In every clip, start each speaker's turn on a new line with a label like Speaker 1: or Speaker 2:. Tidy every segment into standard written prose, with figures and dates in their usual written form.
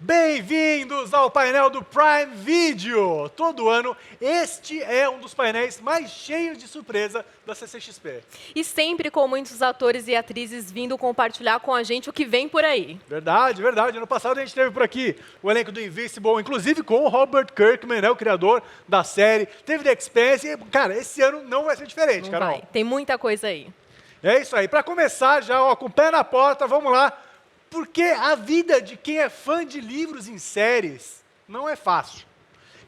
Speaker 1: Bem-vindos ao painel do Prime Video! Todo ano, este é um dos painéis mais cheios de surpresa da CCXP.
Speaker 2: E sempre com muitos atores e atrizes vindo compartilhar com a gente o que vem por aí.
Speaker 1: Verdade, verdade. Ano passado a gente teve por aqui o elenco do Invincible, inclusive com o Robert Kirkman, né, o criador da série. Teve The Expanse e, cara, esse ano não vai ser diferente,
Speaker 2: Não
Speaker 1: Carol.
Speaker 2: vai. Tem muita coisa aí.
Speaker 1: É isso aí. Para começar já, ó, com o pé na porta, vamos lá. Porque a vida de quem é fã de livros em séries não é fácil.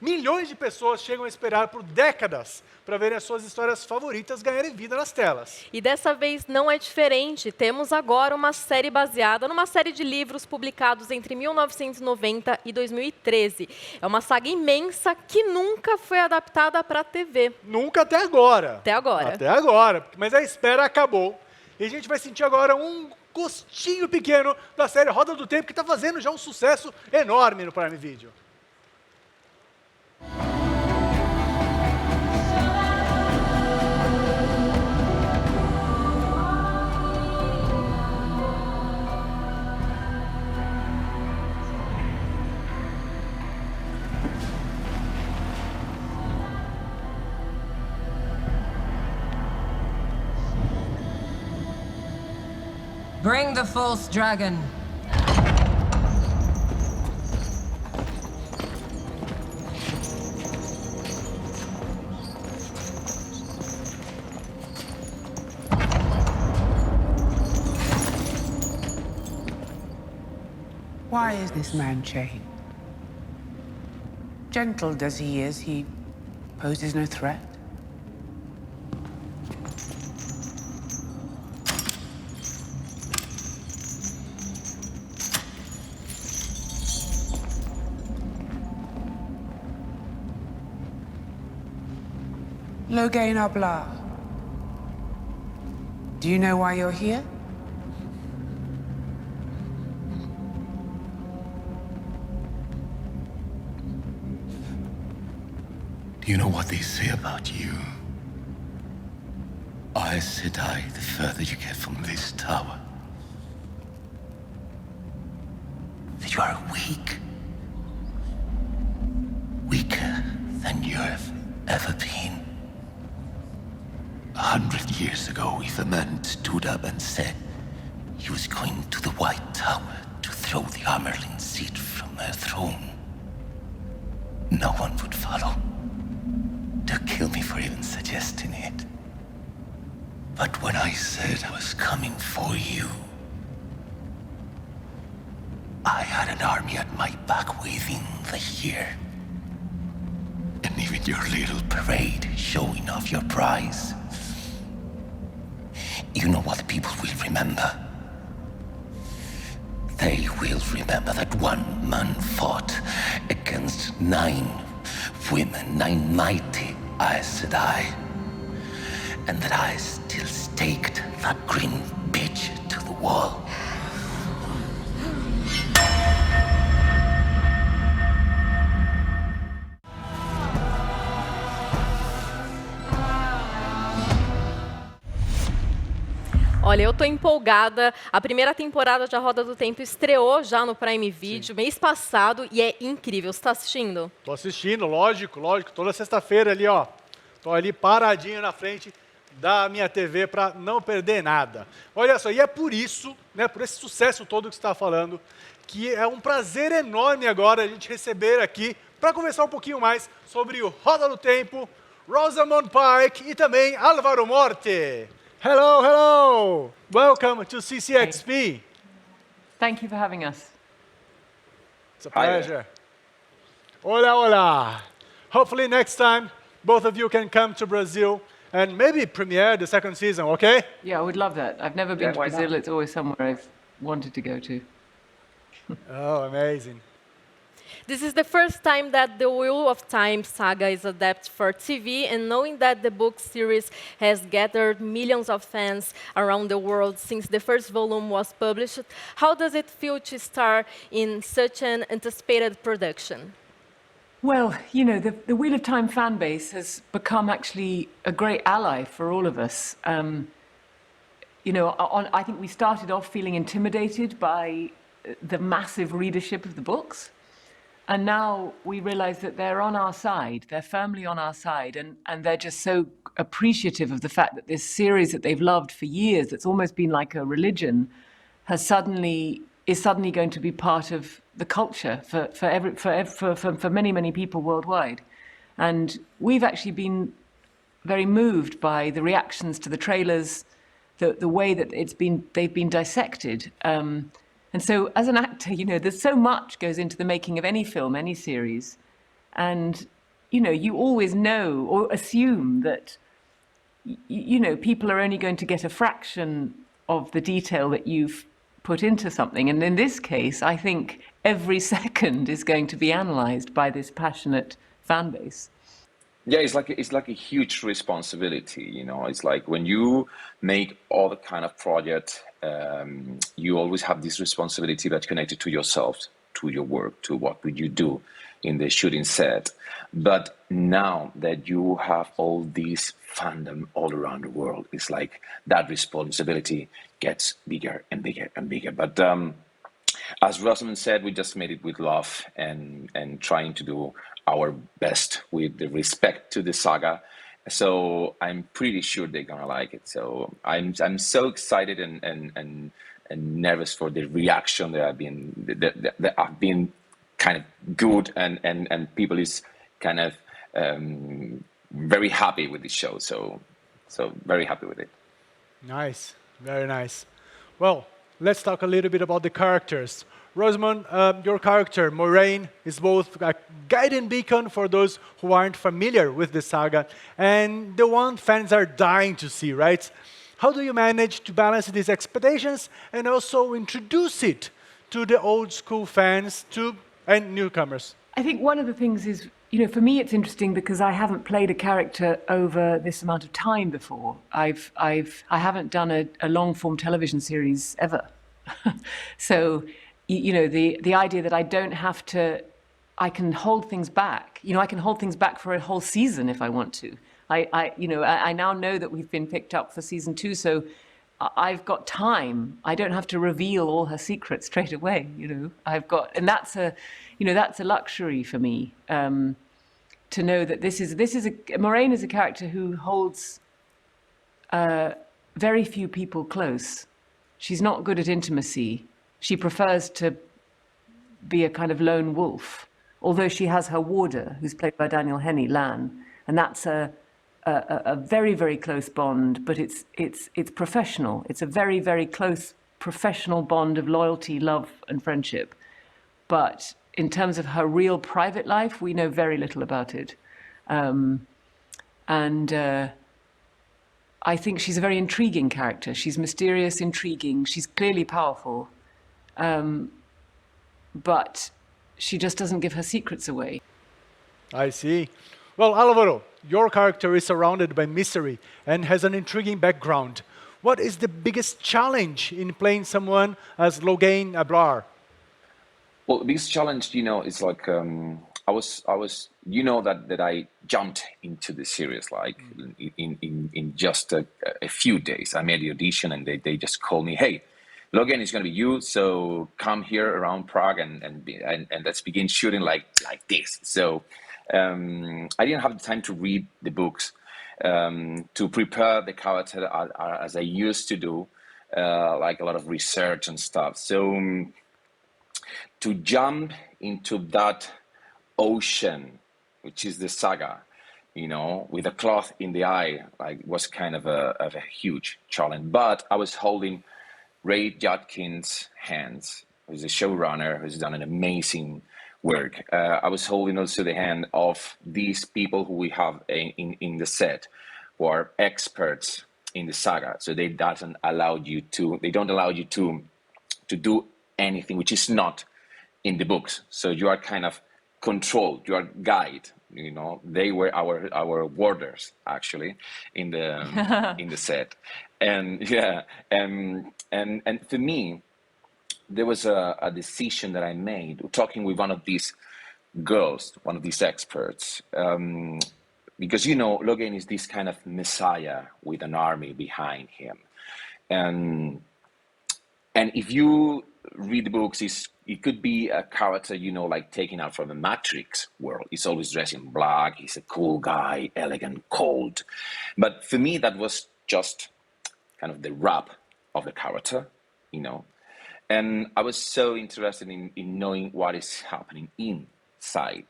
Speaker 1: Milhões de pessoas chegam a esperar por décadas para verem as suas histórias favoritas ganharem vida nas telas.
Speaker 2: E dessa vez não é diferente. Temos agora uma série baseada numa série de livros publicados entre 1990 e 2013. É uma saga imensa que nunca foi adaptada para a TV.
Speaker 1: Nunca até agora.
Speaker 2: Até agora.
Speaker 1: Até agora. Mas a espera acabou. E a gente vai sentir agora um gostinho pequeno da série Roda do Tempo, que está fazendo já um sucesso enorme no Prime Video.
Speaker 3: Bring the false dragon.
Speaker 4: Why is this man chained? Gentle as he is, he poses no threat. Logain Abla. Do you know why you're here?
Speaker 5: Do you know what they say about you? Aes Sedai, the further you get from this tower, that you are weak. Weaker than you've ever been. 100 years ago, if a man stood up and said he was going to the White Tower to throw the Amerlin seat from her throne, no one would follow. They'll kill me for even suggesting it. But when I said I was coming for you, I had an army at my back within the year. And even your little parade showing off your prize. You know what the people will remember? They will remember that one man fought against 9 women, 9 mighty Aes Sedai. And that I still staked that green bitch to the wall.
Speaker 2: Olha, eu tô empolgada. A primeira temporada de A Roda do Tempo estreou já no Prime Video mês passado e é incrível. Você está assistindo?
Speaker 1: Tô assistindo, lógico, lógico. Toda sexta-feira ali, ó. Tô ali paradinho na frente da minha TV para não perder nada. Olha só, e é por isso, né, por esse sucesso todo que você está falando, que é um prazer enorme agora a gente receber aqui, para conversar um pouquinho mais sobre o Roda do Tempo, Rosamund Pike e também Álvaro Morte. Hello, hello! Welcome to CCXP.
Speaker 6: Thank you for having us.
Speaker 1: It's a pleasure. Hola, hola. Hopefully next time, both of you can come to Brazil and maybe premiere the second season, okay?
Speaker 6: Yeah, I would love that. I've never been to Brazil. It's always somewhere I've wanted to go to.
Speaker 1: Oh, amazing.
Speaker 2: This is the first time that the Wheel of Time saga is adapted for TV, and knowing that the book series has gathered millions of fans around the world since the first volume was published, how does it feel to star in such an anticipated production?
Speaker 6: Well, you know, the Wheel of Time fan base has become actually a great ally for all of us. You know, I think we started off feeling intimidated by the massive readership of the books. And now we realize that they're on our side, they're firmly on our side, and they're just so appreciative of the fact that this series that they've loved for years, that's almost been like a religion, is suddenly going to be part of the culture for many, many people worldwide. And we've actually been very moved by the reactions to the trailers, the way that they've been dissected. And so as an actor, there's so much goes into the making of any film, any series. And, you always know or assume that, people are only going to get a fraction of the detail that you've put into something. And in this case, I think every second is going to be analyzed by this passionate fan base.
Speaker 7: Yeah, it's like a huge responsibility, It's like when you make all the kind of project, you always have this responsibility that's connected to yourself, to your work, to what would you do in the shooting set. But now that you have all this fandom all around the world, it's like that responsibility gets bigger and bigger and bigger. But as Rosamund said, we just made it with love and trying to do our best with the respect to the saga. So I'm pretty sure they're gonna like it. So I'm so excited and nervous for the reaction that I've been kind of good and people is kind of very happy with the show. So very happy with it.
Speaker 1: Nice, very nice. Well, let's talk a little bit about the characters. Rosamund, your character, Moiraine, is both a guiding beacon for those who aren't familiar with the saga and the one fans are dying to see, right? How do you manage to balance these expectations and also introduce it to the old school fans and newcomers?
Speaker 6: I think one of the things is, for me it's interesting because I haven't played a character over this amount of time before. I haven't done a long-form television series ever. So, the idea that I don't have to, I can hold things back. I can hold things back for a whole season if I want to. I now know that we've been picked up for season 2, so I've got time. I don't have to reveal all her secrets straight away. And that's a luxury for me, to know that Moiraine is a character who holds very few people close. She's not good at intimacy. She prefers to be a kind of lone wolf, although she has her warder, who's played by Daniel Henney, Lan, and that's a very, very close bond, but it's professional. It's a very, very close professional bond of loyalty, love, and friendship. But in terms of her real private life, we know very little about it. I think she's a very intriguing character. She's mysterious, intriguing. She's clearly powerful. But she just doesn't give her secrets away.
Speaker 1: I see. Well, Álvaro, your character is surrounded by mystery and has an intriguing background. What is the biggest challenge in playing someone as Logain Ablar?
Speaker 7: Well, the biggest challenge, is like I was that I jumped into the series like in just a few days. I made the audition and they just called me, hey, Logan is going to be you, so come here around Prague and let's begin shooting like this. So I didn't have the time to read the books, to prepare the character as I used to do, like a lot of research and stuff. So to jump into that ocean, which is the saga, with a cloth in the eye, was kind of a huge challenge. But I was holding Ray Judkins' hands, who's a showrunner, who's done an amazing work. I was holding also the hand of these people who we have in the set, who are experts in the saga. So they don't allow you to do anything which is not in the books. So you are kind of controlled, you are guide. They were our warders actually in the in the set. And for me, there was a decision that I made talking with one of these girls, one of these experts, because Logan is this kind of messiah with an army behind him, and if you read the books, it could be a character, like taken out from the Matrix world. He's always dressed in black. He's a cool guy, elegant, cold. But for me, that was just kind of the wrap of the character, And I was so interested in knowing what is happening inside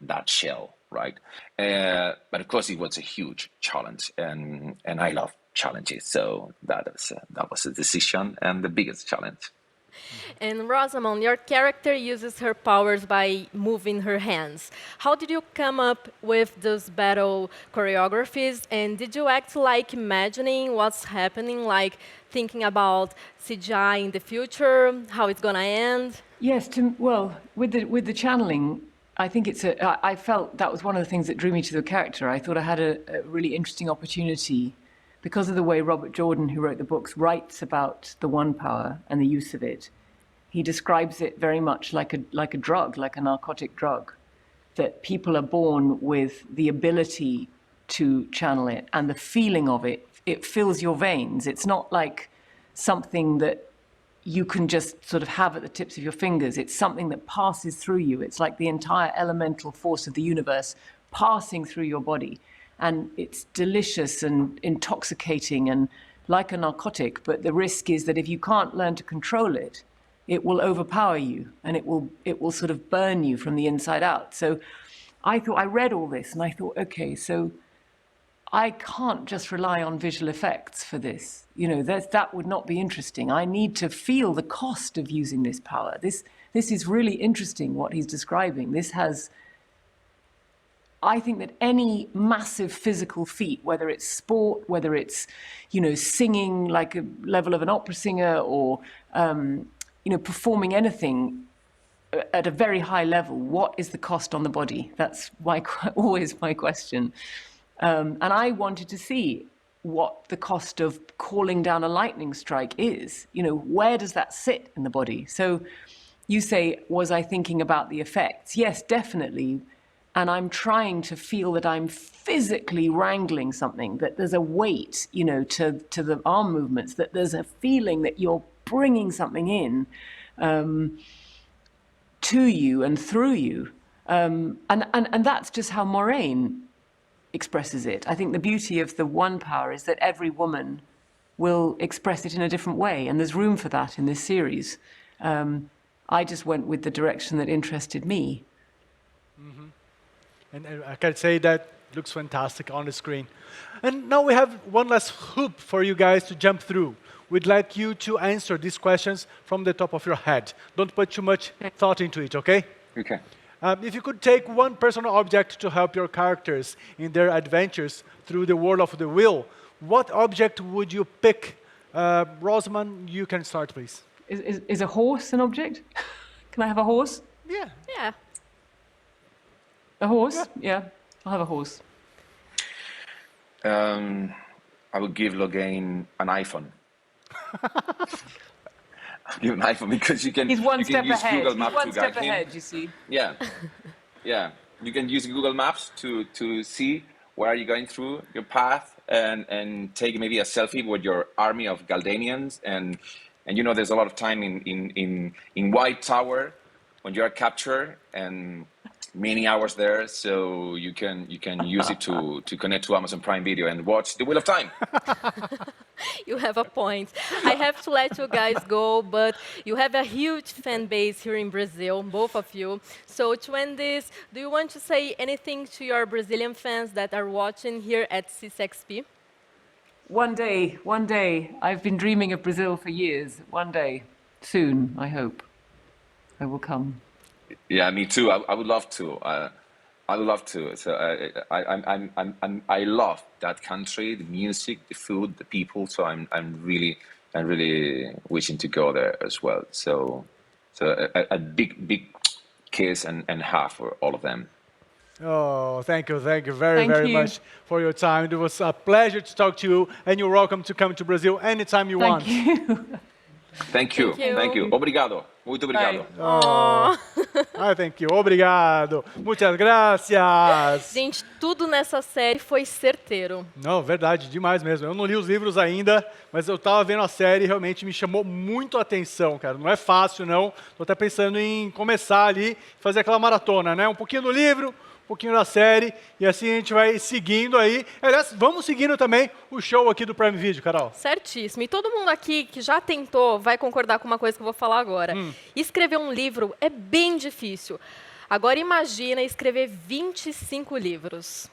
Speaker 7: that shell, right? But of course, it was a huge challenge, and I love challenges. So that was a decision and the biggest challenge.
Speaker 2: And Rosamund, your character uses her powers by moving her hands. How did you come up with those battle choreographies? And did you act like imagining what's happening, like thinking about CGI in the future, how it's gonna end?
Speaker 6: Yes, with the channeling, I think I felt that was one of the things that drew me to the character. I thought I had a really interesting opportunity because of the way Robert Jordan, who wrote the books, writes about the one power and the use of it. He describes it very much like a drug, like a narcotic drug, that people are born with the ability to channel it and the feeling of it. It fills your veins. It's not like something that you can just sort of have at the tips of your fingers. It's something that passes through you. It's like the entire elemental force of the universe passing through your body. And it's delicious and intoxicating and like a narcotic, but the risk is that if you can't learn to control it, it will overpower you and it will sort of burn you from the inside out. So I read all this and I thought, okay, so I can't just rely on visual effects for this. That would not be interesting. I need to feel the cost of using this power. This is really interesting what he's describing. I think that any massive physical feat, whether it's sport, whether it's, singing like a level of an opera singer or, performing anything at a very high level, what is the cost on the body? That's always my question. And I wanted to see what the cost of calling down a lightning strike is. Where does that sit in the body? So you say, was I thinking about the effects? Yes, definitely. And I'm trying to feel that I'm physically wrangling something, that there's a weight, to the arm movements, that there's a feeling that you're bringing something in to you and through you. And that's just how Moraine expresses it. I think the beauty of the one power is that every woman will express it in a different way, and there's room for that in this series. I just went with the direction that interested me.
Speaker 1: Mm-hmm. And I can say that looks fantastic on the screen. And now we have one last hoop for you guys to jump through. We'd like you to answer these questions from the top of your head. Don't put too much thought into it, okay?
Speaker 7: Okay.
Speaker 1: If you could take one personal object to help your characters in their adventures through the world of the wheel, what object would you pick? Rosamund, you can start, please.
Speaker 6: Is a horse an object? Can I have a horse?
Speaker 1: Yeah.
Speaker 2: Yeah.
Speaker 6: A horse? Yeah. I'll have a horse.
Speaker 7: I would give Logain an iPhone. I'll give an iPhone because you can.
Speaker 6: He's one step
Speaker 7: use
Speaker 6: ahead.
Speaker 7: Google Maps
Speaker 6: He's one
Speaker 7: to
Speaker 6: step
Speaker 7: guide him.
Speaker 6: ahead, you see.
Speaker 7: Yeah, yeah. You can use Google Maps to see where you're going through your path and take maybe a selfie with your army of Galdanians and there's a lot of time in White Tower when you are captured and many hours there, so you can use it to connect to Amazon Prime Video and watch The Wheel of Time.
Speaker 2: You have a point. I have to let you guys go, but you have a huge fan base here in Brazil, both of you. So to end this, do you want to say anything to your Brazilian fans that are watching here at CCXP?
Speaker 6: One day. I've been dreaming of Brazil for years. One day, soon, I hope, I will come.
Speaker 7: Yeah, me too. I would love to. I would love to. So I love that country, the music, the food, the people. So I'm really wishing to go there as well. So a big kiss and hug for all of them.
Speaker 1: Oh, thank you very much for your time. It was a pleasure to talk to you, and you're welcome to come to Brazil anytime you want.
Speaker 6: Thank you.
Speaker 7: Thank you. Obrigado. Muito obrigado.
Speaker 2: Oh.
Speaker 1: Thank you. Obrigado. Muchas gracias.
Speaker 2: Gente, tudo nessa série foi certeiro.
Speaker 1: Não, verdade, demais mesmo. Eu não li os livros ainda, mas eu tava vendo a série e realmente me chamou muito a atenção, cara. Não é fácil, não. Tô até pensando em começar ali, fazer aquela maratona, né? Um pouquinho do livro, um pouquinho da série, e assim a gente vai seguindo aí. Aliás, vamos seguindo também o show aqui do Prime Video, Carol.
Speaker 2: Certíssimo. E todo mundo aqui que já tentou vai concordar com uma coisa que eu vou falar agora. Escrever um livro é bem difícil. Agora imagina escrever 25 livros.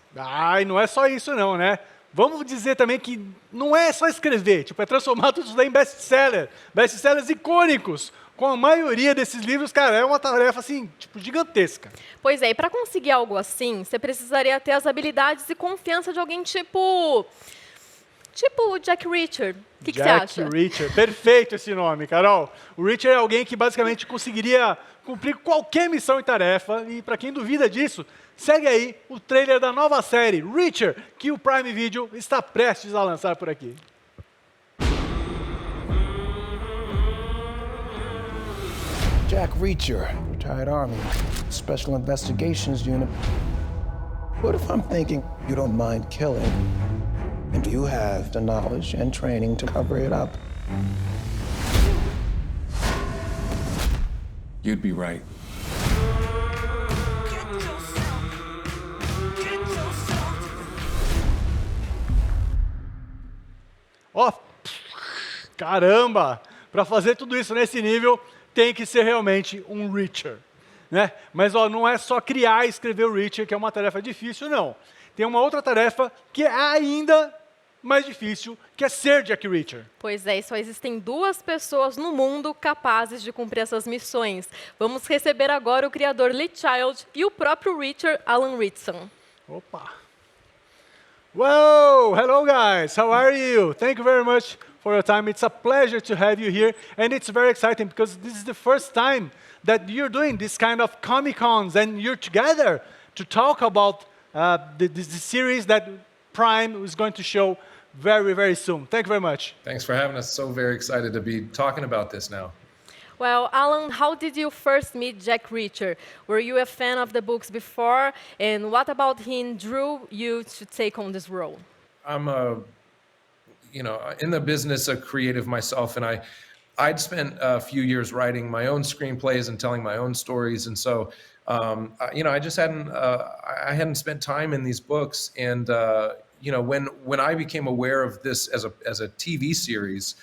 Speaker 1: E não é só isso não, né? Vamos dizer também que não é só escrever, tipo, é transformar tudo isso daí em best-seller, best-sellers icônicos. Com a maioria desses livros, cara, é uma tarefa, assim, tipo, gigantesca.
Speaker 2: Pois é, e para conseguir algo assim, você precisaria ter as habilidades e confiança de alguém tipo o Jack Reacher. O que você acha?
Speaker 1: Jack Reacher, perfeito esse nome, Carol. O Reacher é alguém que basicamente conseguiria cumprir qualquer missão e tarefa, e para quem duvida disso, segue aí o trailer da nova série, Reacher, que o Prime Video está prestes a lançar por aqui.
Speaker 8: Jack Reacher, retired Army, Special Investigations Unit. What if I'm thinking you don't mind killing, and you have the knowledge and training to cover it up?
Speaker 9: You'd be right.
Speaker 1: Caramba! Para fazer tudo isso nesse nível, tem que ser realmente um Reacher, né? Mas não é só criar e escrever o Reacher, que é uma tarefa difícil, não. Tem uma outra tarefa que é ainda mais difícil, que é ser Jack Reacher.
Speaker 2: Pois é, e só existem 2 pessoas no mundo capazes de cumprir essas missões. Vamos receber agora o criador Lee Child e o próprio Reacher, Alan Ritchson.
Speaker 1: Opa! Whoa! Hello, guys! How are you? Thank you very much for your time. It's a pleasure to have you here, and it's very exciting because this is the first time that you're doing this kind of Comic-Cons, and you're together to talk about the series that Prime is going to show very, very soon. Thank you very much.
Speaker 9: Thanks for having us. So very excited to be talking about this now.
Speaker 2: Well, Alan, how did you first meet Jack Reacher? Were you a fan of the books before? And what about him drew you to take on this role?
Speaker 9: I'm in the business of creative myself, and I'd spent a few years writing my own screenplays and telling my own stories, and so I just hadn't spent time in these books, and when I became aware of this as a TV series,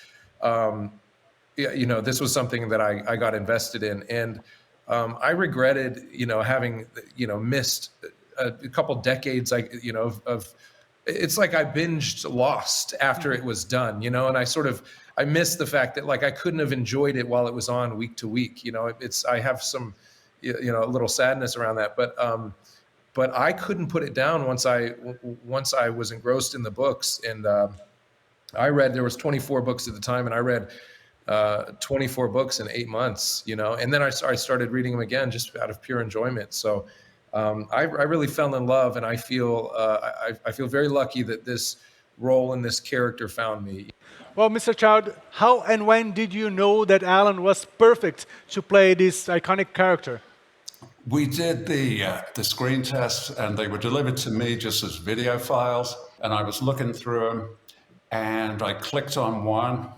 Speaker 9: this was something that I got invested in, and I regretted having missed a couple decades of. It's like I binged Lost after it was done, and I missed the fact that I couldn't have enjoyed it while it was on week to week. I have some, a little sadness around that, but I couldn't put it down once I was engrossed in the books, and there was 24 books at the time, and I read 24 books in 8 months, and then I started reading them again just out of pure enjoyment. So. I really fell in love, and I feel very lucky that this role and this character found me.
Speaker 1: Well, Mr. Child, how and when did you know that Alan was perfect to play this iconic character?
Speaker 10: We did the screen tests, and they were delivered to me just as video files, and I was looking through them, and I clicked on one,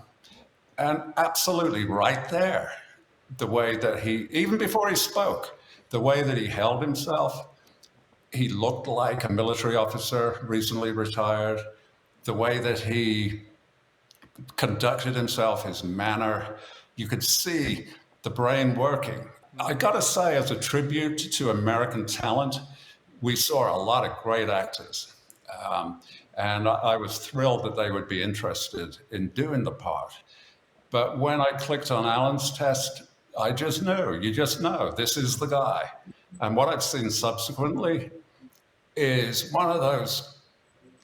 Speaker 10: and absolutely right there, the way that even before he spoke, the way that he held himself, he looked like a military officer, recently retired. The way that he conducted himself, his manner, you could see the brain working. I gotta say, as a tribute to American talent, we saw a lot of great actors. And I was thrilled that they would be interested in doing the part. But when I clicked on Alan's test, I just knew, you just know, this is the guy. And what I've seen subsequently is one of those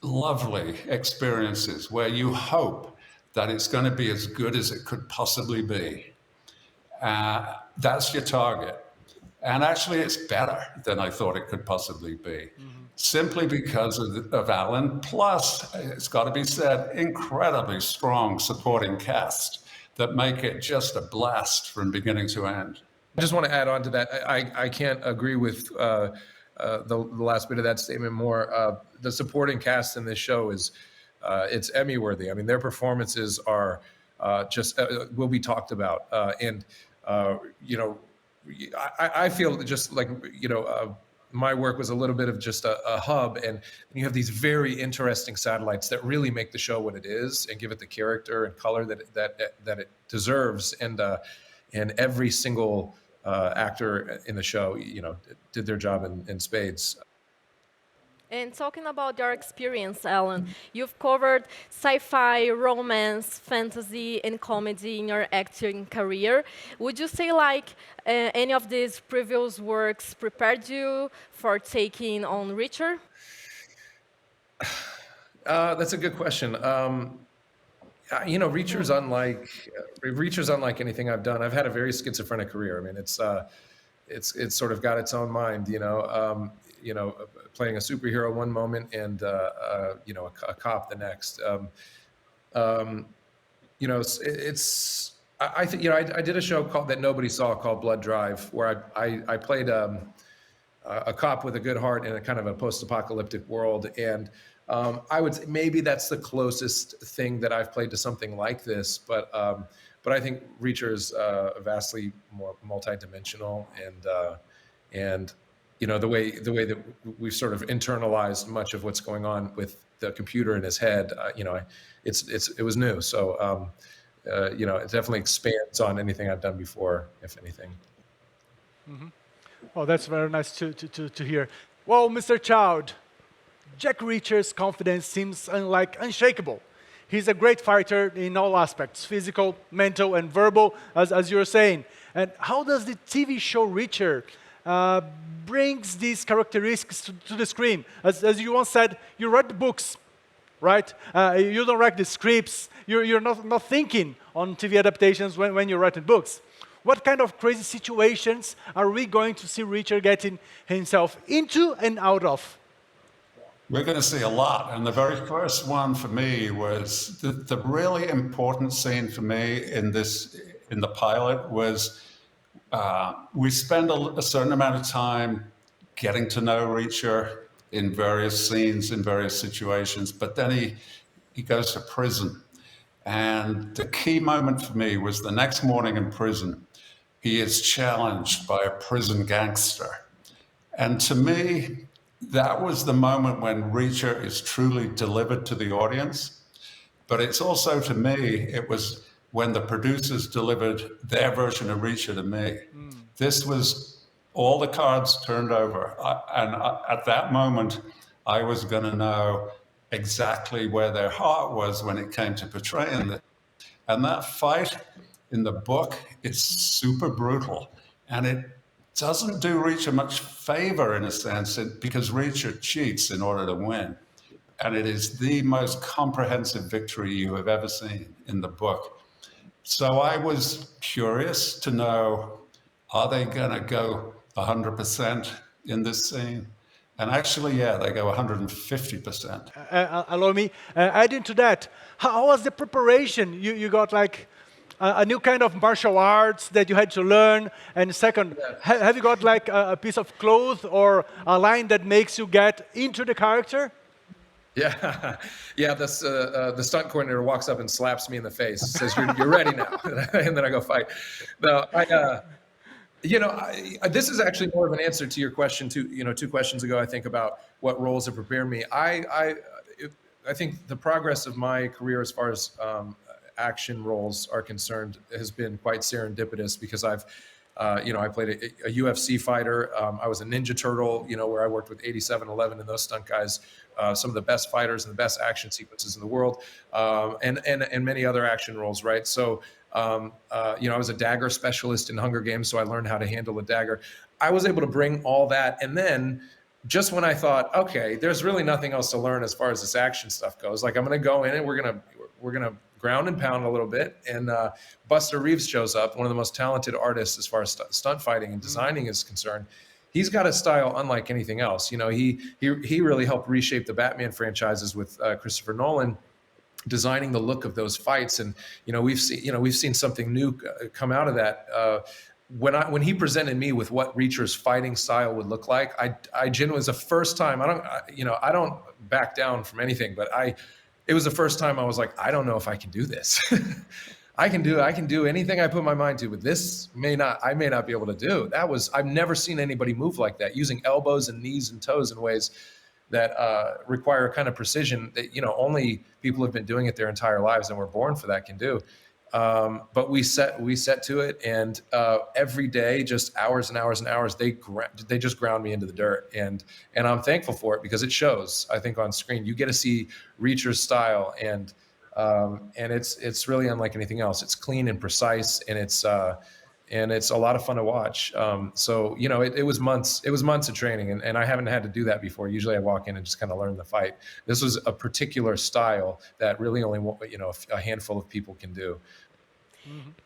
Speaker 10: lovely experiences where you hope that it's going to be as good as it could possibly be. That's your target. And actually, it's better than I thought it could possibly be, simply because of Alan. Plus, it's got to be said, incredibly strong supporting cast that make it just a blast from beginning to end.
Speaker 9: I just want to add on to that. I can't agree with the last bit of that statement more. The supporting cast in this show is it's Emmy worthy. I mean, their performances are just will be talked about. You know, I feel just like, you know, my work was a little bit of just a hub, and you have these very interesting satellites that really make the show what it is and give it the character and color that it deserves. And every single actor in the show, you know, did their job in spades.
Speaker 2: And talking about your experience, Alan, you've covered sci-fi, romance, fantasy, and comedy in your acting career. Would you say like any of these previous works prepared you for taking on Reacher?
Speaker 9: That's a good question. You know, Reacher's unlike anything I've done. I've had a very schizophrenic career. I mean, it's sort of got its own mind. You know, playing a superhero one moment and you know, a cop the next. You know, I think, you know, I did a show that nobody saw called Blood Drive, where I played a cop with a good heart in a kind of a post-apocalyptic world. And I would say maybe that's the closest thing that I've played to something like this. But I think Reacher is vastly more multidimensional, and you know, the way that we've sort of internalized much of what's going on with the computer in his head, you know, it was new. So, you know, it definitely expands on anything I've done before, if anything.
Speaker 1: Mm-hmm. Oh, that's very nice to hear. Well, Mr. Child, Jack Reacher's confidence seems unshakable. He's a great fighter in all aspects, physical, mental, and verbal, as you were saying. And how does the TV show Reacher brings these characteristics to the screen? As you once said, you read the books, right? You don't write the scripts. You're not thinking on TV adaptations when you're writing books. What kind of crazy situations are we going to see Reacher getting himself into and out of?
Speaker 10: We're going to see a lot. And the very first one for me was the really important scene for me in the pilot was we spend a certain amount of time getting to know Reacher in various scenes, in various situations, but then he goes to prison. And the key moment for me was the next morning in prison, he is challenged by a prison gangster. And to me, that was the moment when Reacher is truly delivered to the audience. But it's also, to me, it was when the producers delivered their version of Reacher to me. This was all the cards turned over. At that moment, I was going to know exactly where their heart was when it came to portraying it. And that fight in the book is super brutal. And it doesn't do Reacher much favor, in a sense, because Reacher cheats in order to win. And it is the most comprehensive victory you have ever seen in the book. So I was curious to know, are they going to go 100% in this scene? And actually, yeah, they go 150%.
Speaker 1: Allow me, adding to that, how was the preparation? You got like a new kind of martial arts that you had to learn. And second, have you got like a piece of cloth or a line that makes you get into the character?
Speaker 9: Yeah, yeah. The stunt coordinator walks up and slaps me in the face, says, "You're ready now," and then I go fight. No, you know, this is actually more of an answer to your question. Two questions ago, I think, about what roles have prepared me. I think the progress of my career as far as action roles are concerned has been quite serendipitous, because I've I played a UFC fighter. I was a Ninja Turtle, where I worked with 8711 and those stunt guys, some of the best fighters and the best action sequences in the world, and many other action roles, right? So, I was a dagger specialist in Hunger Games, so I learned how to handle a dagger. I was able to bring all that, and then just when I thought, okay, there's really nothing else to learn as far as this action stuff goes, like I'm going to go in and we're gonna ground and pound a little bit, and Buster Reeves shows up, one of the most talented artists as far as stunt fighting and designing is concerned. He's got a style unlike anything else. He really helped reshape the Batman franchises with Christopher Nolan, designing the look of those fights, and we've seen something new come out of that. when he presented me with what Reacher's fighting style would look like, I genuinely, was the first time, I don't back down from anything, but it was the first time I was like, I don't know if I can do this. I can do anything I put my mind to, but this I may not be able to do. I've never seen anybody move like that, using elbows and knees and toes in ways that require a kind of precision that, only people who have been doing it their entire lives and were born for that can do. But we set to it, and every day, just hours and hours and hours, they just ground me into the dirt, and I'm thankful for it because it shows. I think on screen you get to see Reacher's style, and it's really unlike anything else. It's clean and precise, and it's a lot of fun to watch. So it was months of training, and I haven't had to do that before. Usually I walk in and just kind of learn the fight. This was a particular style that really only a handful of people can do.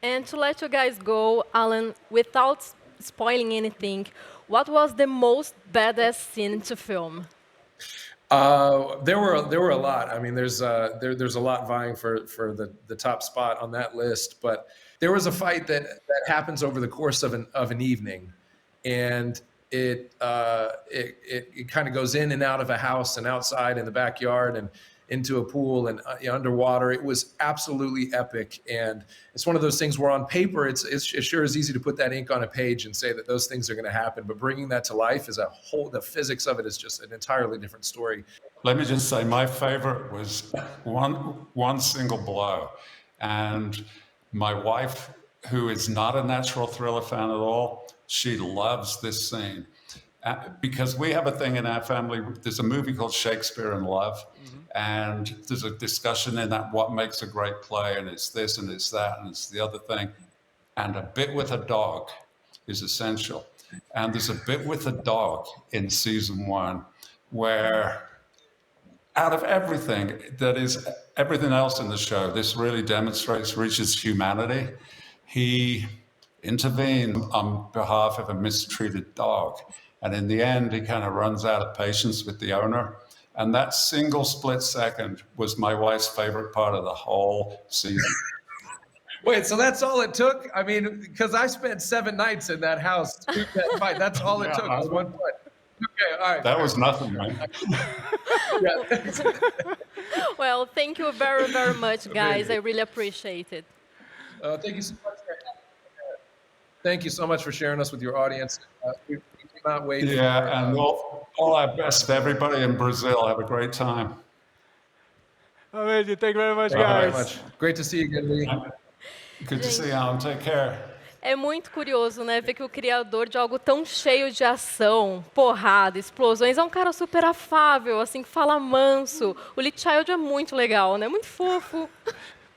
Speaker 2: And to let you guys go, Alan, without spoiling anything, what was the most badass scene to film?
Speaker 9: There were a lot. I mean, there's a lot vying for the top spot on that list. But there was a fight that happens over the course of an evening, and it kind of goes in and out of a house and outside in the backyard and into a pool and underwater. It was absolutely epic, and it's one of those things where on paper it sure is easy to put that ink on a page and say that those things are going to happen, but bringing that to life is the physics of it is just an entirely different story.
Speaker 10: Let me just say my favorite was one single blow, and my wife, who is not a natural thriller fan at all, she loves this scene. Because we have a thing in our family, there's a movie called Shakespeare in Love, and there's a discussion in that what makes a great play, and it's this and it's that and it's the other thing. And a bit with a dog is essential. And there's a bit with a dog in season 1 where out of everything else in the show, this really demonstrates Richard's humanity. He intervened on behalf of a mistreated dog. And in the end, he kind of runs out of patience with the owner. And that single split second was my wife's favorite part of the whole season.
Speaker 9: Wait, so that's all it took? I mean, because I spent 7 nights in that house to shoot that fight. That's all it took was 1 foot. Okay, all right.
Speaker 10: That was nothing, man.
Speaker 2: Well, thank you very, very much, guys. I really appreciate it.
Speaker 9: Thank you so much. Thank you so much for sharing us with your audience. We cannot wait.
Speaker 10: Yeah, and all our best to everybody in Brazil. Have a great time.
Speaker 1: Amazing. Thank you very much,
Speaker 9: Thank
Speaker 1: guys.
Speaker 9: you very much. Great to see you again, Lee.
Speaker 10: Good to see you, Alan. Take care.
Speaker 2: É muito curioso, né, ver que o criador de algo tão cheio de ação, porrada, explosões, é um cara super afável, assim, que fala manso. O Lee Child é muito legal, né? Muito fofo.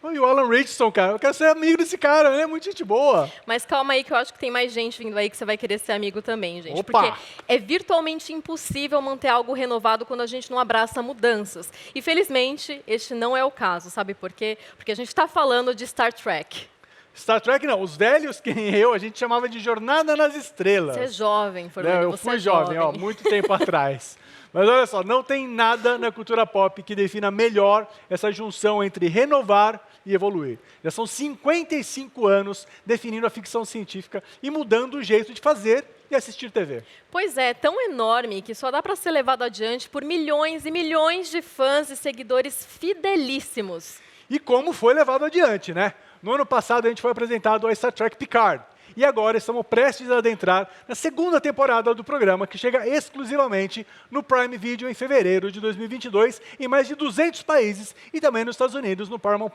Speaker 1: E o Alan Ritchson, cara, eu quero ser amigo desse cara, né? Muito gente boa.
Speaker 2: Mas calma aí que eu acho que tem mais gente vindo aí que você vai querer ser amigo também, gente.
Speaker 1: Opa!
Speaker 2: Porque é virtualmente impossível manter algo renovado quando a gente não abraça mudanças. E, felizmente, este não é o caso. Sabe por quê? Porque a gente está falando de Star Trek.
Speaker 1: Star Trek não, os velhos que nem eu, a gente chamava de Jornada nas Estrelas.
Speaker 2: Você é jovem,
Speaker 1: Fernando. Eu fui jovem, ó, muito tempo atrás. Mas olha só, não tem nada na cultura pop que defina melhor essa junção entre renovar e evoluir. Já são 55 anos definindo a ficção científica e mudando o jeito de fazer e assistir TV.
Speaker 2: Pois é, tão enorme que só dá para ser levado adiante por milhões e milhões de fãs e seguidores fidelíssimos.
Speaker 1: E como foi levado adiante, né? No ano passado, a gente foi apresentado a Star Trek Picard. E agora estamos prestes a adentrar na segunda temporada do programa, que chega exclusivamente no Prime Video em fevereiro de 2022, em mais de 200 países e também nos Estados Unidos, no Paramount+.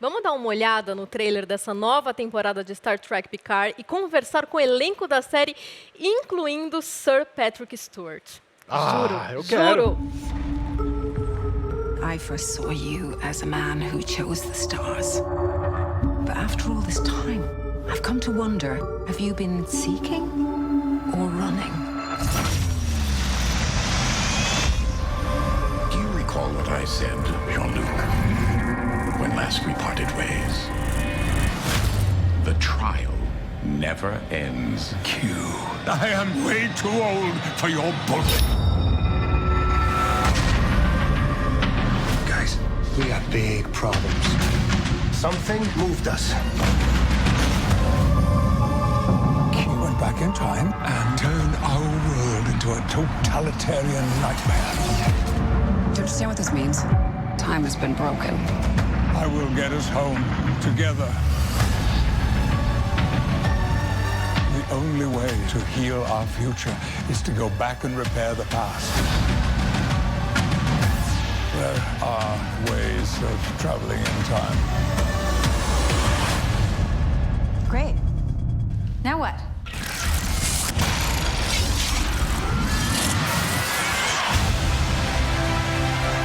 Speaker 2: Vamos dar uma olhada no trailer dessa nova temporada de Star Trek Picard e conversar com o elenco da série, incluindo Sir Patrick Stewart. Juro,
Speaker 1: eu quero.
Speaker 11: I first saw you as a man who chose the stars. But after all this time, I've come to wonder, have you been seeking or running?
Speaker 5: Do you recall what I said, Jean-Luc, when last we parted ways? The trial never ends. Q, I am way too old for your bullshit. Guys, we got big problems. Something moved us. Q,
Speaker 12: back in time and turn our world into a totalitarian nightmare.
Speaker 11: Do you understand what this means? Time has been broken.
Speaker 12: I will get us home together. The only way to heal our future is to go back and repair the past. There are ways of traveling in time.
Speaker 11: Great. Now what?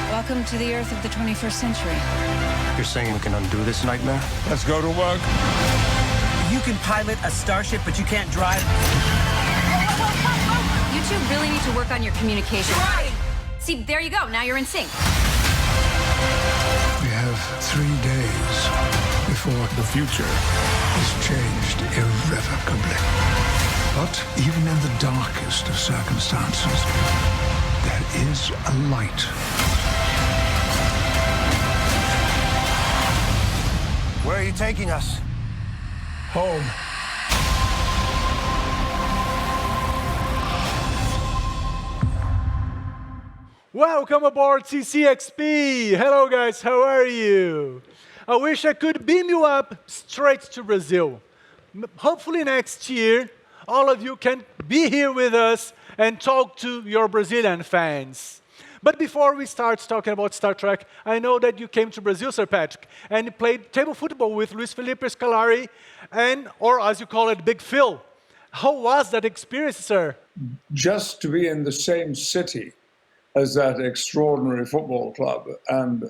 Speaker 11: Welcome to the Earth of the 21st century.
Speaker 8: You're saying we can undo this nightmare?
Speaker 12: Let's go to work.
Speaker 13: You can pilot a starship, but you can't drive.
Speaker 11: You two really need to work on your communication. Right. See, there you go. Now you're in sync.
Speaker 12: We have 3 days before the future is changed irrevocably. But even in the darkest of circumstances, there is a light.
Speaker 13: Where are you taking us?
Speaker 12: Home.
Speaker 1: Welcome aboard CCXP! Hello guys, how are you? I wish I could beam you up straight to Brazil. Hopefully next year, all of you can be here with us and talk to your Brazilian fans. But before we start talking about Star Trek, I know that you came to Brazil, Sir Patrick, and played table football with Luis Felipe Scolari, and, or as you call it, Big Phil. How was that experience, sir?
Speaker 14: Just to be in the same city as that extraordinary football club, and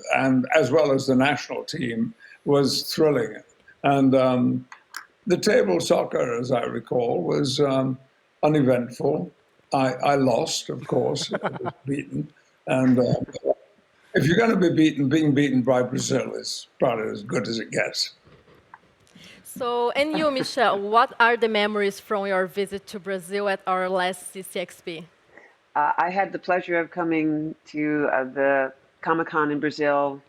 Speaker 14: as well as the national team, was thrilling. And the table soccer, as I recall, was uneventful. I lost, of course, I was beaten. And if you're going to be beaten, being beaten by Brazil is probably as good as it gets.
Speaker 2: So, and you, Michelle, what are the memories from your visit to Brazil at our last CCXP?
Speaker 15: I had the pleasure of coming to the Comic-Con in Brazil.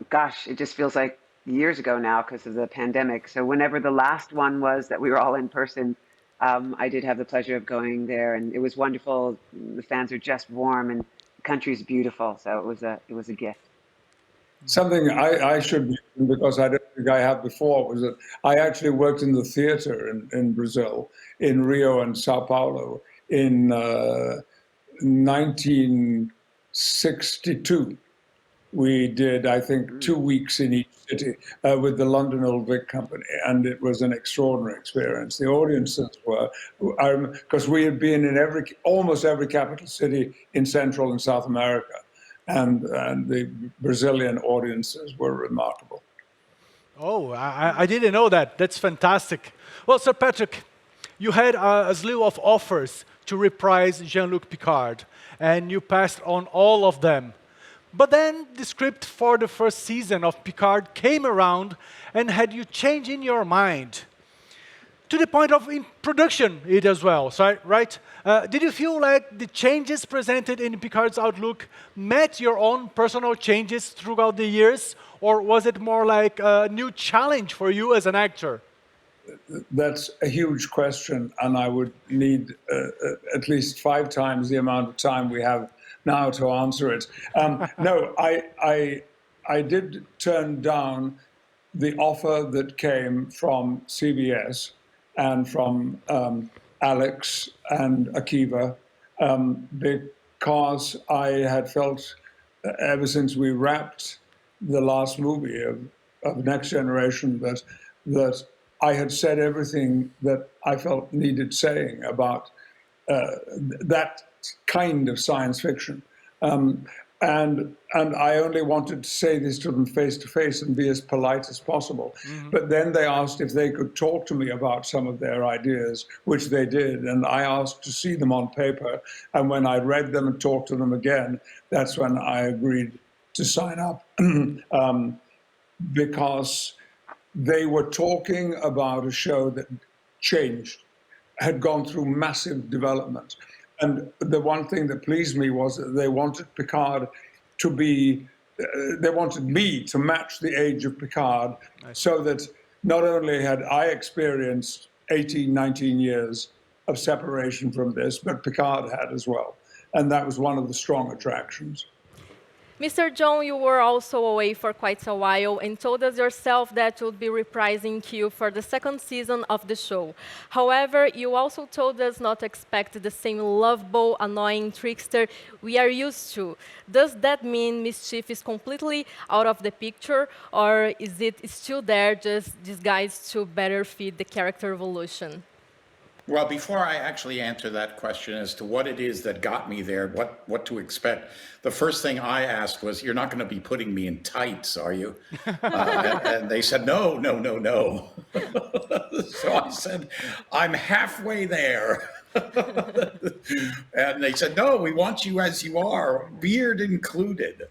Speaker 15: Gosh, it just feels like years ago now because of the pandemic. So whenever the last one was that we were all in person, I did have the pleasure of going there, and it was wonderful. The fans are just warm, and the country's beautiful. So it was a gift.
Speaker 14: Something I should mention, because I don't think I have before, was that I actually worked in the theater in Brazil, in Rio and Sao Paulo, in 1962. We did, I think, 2 weeks in each city with the London Old Vic Company, and it was an extraordinary experience. The audiences were, because we had been in almost every capital city in Central and South America, and the Brazilian audiences were remarkable.
Speaker 1: Oh, I didn't know that. That's fantastic. Well, Sir Patrick, you had a slew of offers to reprise Jean-Luc Picard, and you passed on all of them. But then the script for the first season of Picard came around and had you change in your mind, to the point of in production it as well, right? Did you feel like the changes presented in Picard's outlook met your own personal changes throughout the years, or was it more like a new challenge for you as an actor?
Speaker 14: That's a huge question, and I would need at least 5 times the amount of time we have now to answer it. No, I did turn down the offer that came from CBS and from Alex and Akiva, because I had felt, ever since we wrapped the last movie of Next Generation, that I had said everything that I felt needed saying about that kind of science fiction. And I only wanted to say this to them face to face and be as polite as possible. Mm-hmm. But then they asked if they could talk to me about some of their ideas, which they did. And I asked to see them on paper. And when I read them and talked to them again, that's when I agreed to sign up. Because they were talking about a show that changed, had gone through massive development. And the one thing that pleased me was that they wanted Picard to be, they wanted me to match the age of Picard, so that not only had I experienced 18, 19 years of separation from this, but Picard had as well. And that was one of the strong attractions.
Speaker 2: Mr. John, you were also away for quite a while and told us yourself that you would be reprising Q for the second season of the show. However, you also told us not to expect the same lovable, annoying trickster we are used to. Does that mean Mischief is completely out of the picture, or is it still there, just disguised to better fit the character evolution?
Speaker 16: Well, before I actually answer that question as to what it is that got me there, what to expect, the first thing I asked was, "You're not going to be putting me in tights, are you?" And they said, "No, no, no, no." So I said, "I'm halfway there." And they said, "No, we want you as you are, beard included."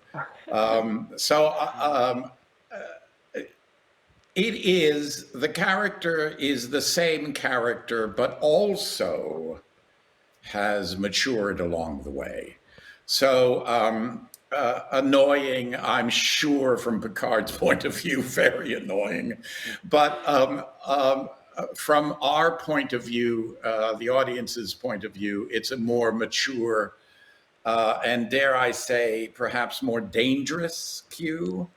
Speaker 16: The character is the same character, but also has matured along the way. So annoying, I'm sure, from Picard's point of view, very annoying. But from our point of view, the audience's point of view, it's a more mature and, dare I say, perhaps more dangerous Q.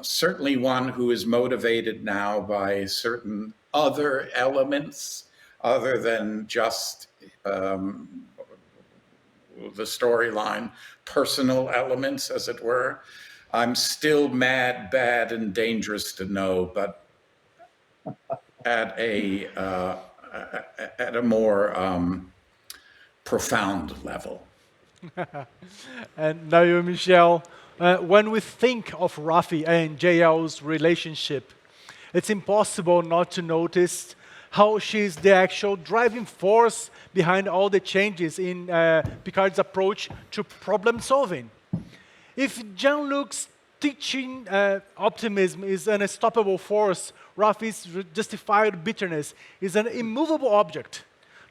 Speaker 16: Certainly one who is motivated now by certain other elements other than just the storyline, personal elements, as it were. I'm still mad, bad, and dangerous to know, but at a more profound level.
Speaker 1: And now you, Michelle. When we think of Raffi and JL's relationship, it's impossible not to notice how she's the actual driving force behind all the changes in Picard's approach to problem solving. If Jean-Luc's teaching optimism is an unstoppable force, Raffi's justified bitterness is an immovable object.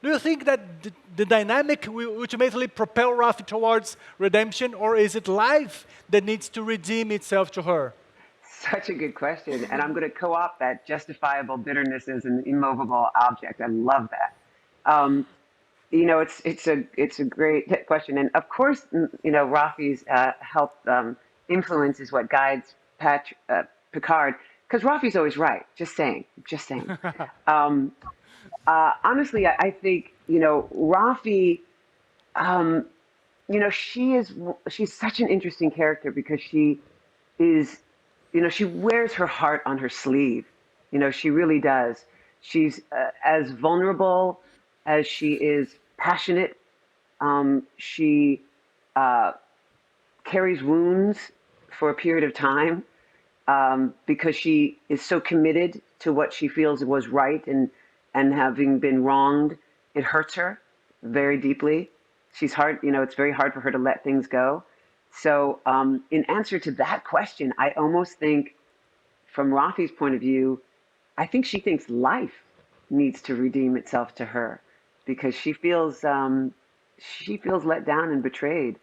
Speaker 1: Do you think that the dynamic will ultimately propel Raffi towards redemption, or is it life that needs to redeem itself to her?
Speaker 15: Such a good question. And I'm going to co-opt that justifiable bitterness as an immovable object. I love that. It's a great question. And of course, Raffi's influence is what guides Picard, because Raffi's always right. Just saying. Honestly, I think, Raffi, she's such an interesting character because she is, she wears her heart on her sleeve. She really does. She's as vulnerable as she is passionate. She carries wounds for a period of time because she is so committed to what she feels was right, and having been wronged, it hurts her very deeply. She's hard, it's very hard for her to let things go. So in answer to that question, I almost think from Raffi's point of view, I think she thinks life needs to redeem itself to her because she feels let down and betrayed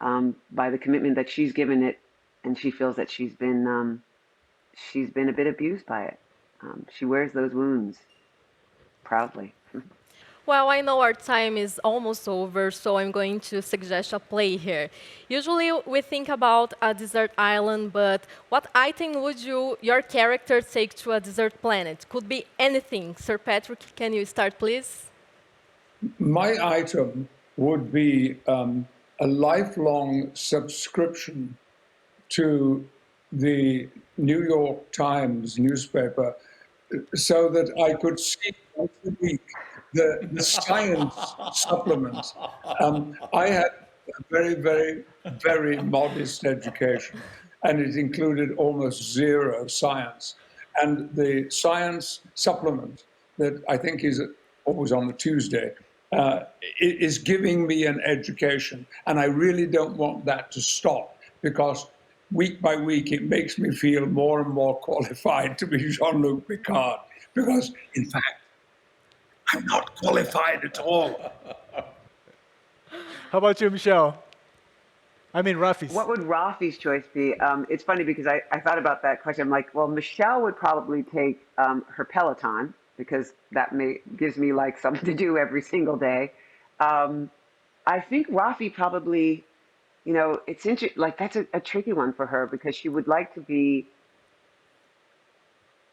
Speaker 15: by the commitment that she's given it, and she feels that she's been a bit abused by it. She wears those wounds proudly.
Speaker 2: Well, I know our time is almost over, so I'm going to suggest a play here. Usually we think about a desert island, but what item would your character take to a desert planet? Could be anything. Sir Patrick, can you start, please?
Speaker 14: My item would be a lifelong subscription to the New York Times newspaper so that I could see once a week the science supplement. I had a very, very, very modest education, and it included almost zero science. And the science supplement that I think is always on a Tuesday is giving me an education. And I really don't want that to stop, because week by week, it makes me feel more and more qualified to be Jean-Luc Picard, because, in fact, I'm not qualified at all.
Speaker 1: How about you, Michelle? I mean, Raffi's.
Speaker 15: What would Raffi's choice be? It's funny because I thought about that question. I'm like, well, Michelle would probably take her Peloton because that gives me like something to do every single day. I think Rafi probably, you know, it's like that's a tricky one for her because she would like to be,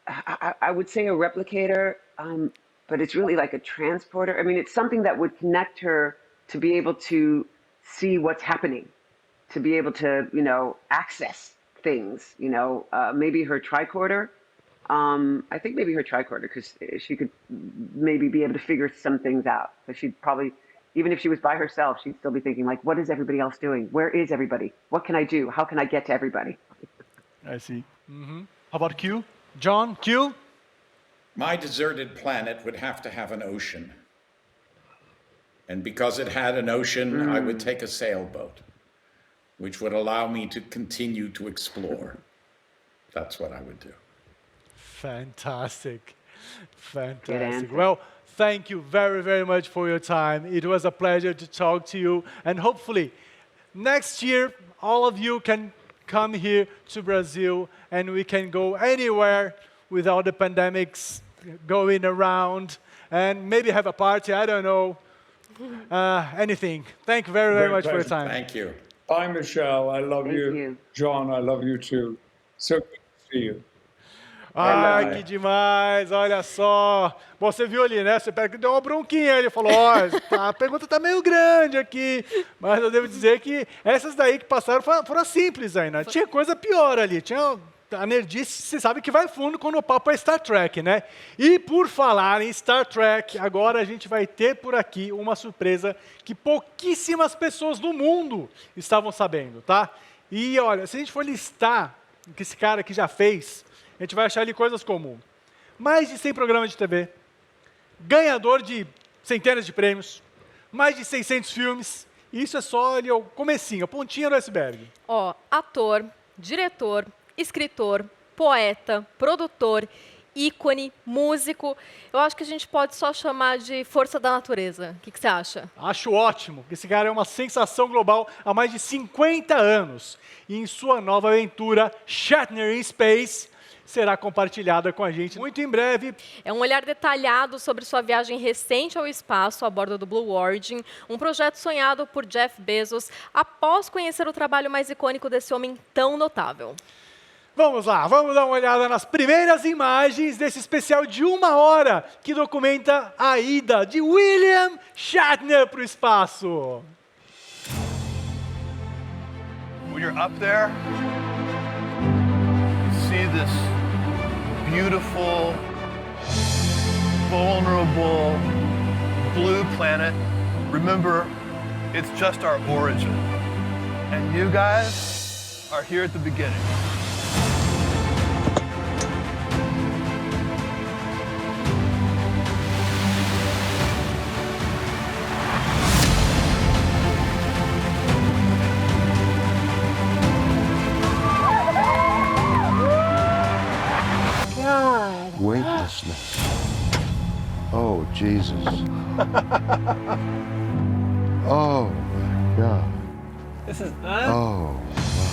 Speaker 15: I would say a replicator, but it's really like a transporter. I mean, it's something that would connect her to be able to see what's happening, to be able to, you know, access things, you know, maybe her tricorder. I think maybe her tricorder, because she could maybe be able to figure some things out. But she'd probably, even if she was by herself, she'd still be thinking like, what is everybody else doing? Where is everybody? What can I do? How can I get to everybody?
Speaker 1: I see. How about Q? John, Q?
Speaker 16: My deserted planet would have to have an ocean. And because it had an ocean, I would take a sailboat, which would allow me to continue to explore. That's what I would do.
Speaker 1: Fantastic. Fantastic. Well, thank you very, very much for your time. It was a pleasure to talk to you. And hopefully, next year, all of you can come here to Brazil and we can go anywhere without the pandemics going around and maybe have a party, I don't know, anything. Thank you very, very much for your time.
Speaker 16: Thank you.
Speaker 14: Bye, Michelle. I love you. John, I love you too. So good to see you.
Speaker 1: Ah, que demais, olha só. Bom, você viu ali, né? Você deu uma bronquinha, ele falou, ó, a pergunta tá meio grande aqui, mas eu devo dizer que essas daí que passaram foram simples ainda. Tinha coisa pior ali, tinha a nerdice, você sabe que vai fundo quando o papo é Star Trek, né? E por falar em Star Trek, agora a gente vai ter por aqui uma surpresa que pouquíssimas pessoas do mundo estavam sabendo, tá? E olha, se a gente for listar o que esse cara aqui já fez, a gente vai achar ali coisas como mais de 100 programas de TV, ganhador de centenas de prêmios, mais de 600 filmes. E isso é só ali o comecinho, a pontinha do iceberg.
Speaker 2: Ó, ator, diretor, escritor, poeta, produtor, ícone, músico. Eu acho que a gente pode só chamar de força da natureza. O que você acha?
Speaker 1: Acho ótimo. Esse cara é uma sensação global há mais de 50 anos. E em sua nova aventura, Shatner in Space, será compartilhada com a gente muito em breve.
Speaker 2: É um olhar detalhado sobre sua viagem recente ao espaço a bordo do Blue Origin, um projeto sonhado por Jeff Bezos após conhecer o trabalho mais icônico desse homem tão notável.
Speaker 1: Vamos lá, vamos dar uma olhada nas primeiras imagens desse especial de 1 hora que documenta a ida de William Shatner para o espaço.
Speaker 17: When you're up there, you see this beautiful, vulnerable, blue planet. Remember, it's just our origin. And you guys are here at the beginning.
Speaker 18: Weightlessness. Oh, Jesus. Oh, my God.
Speaker 17: This is
Speaker 18: Oh, wow.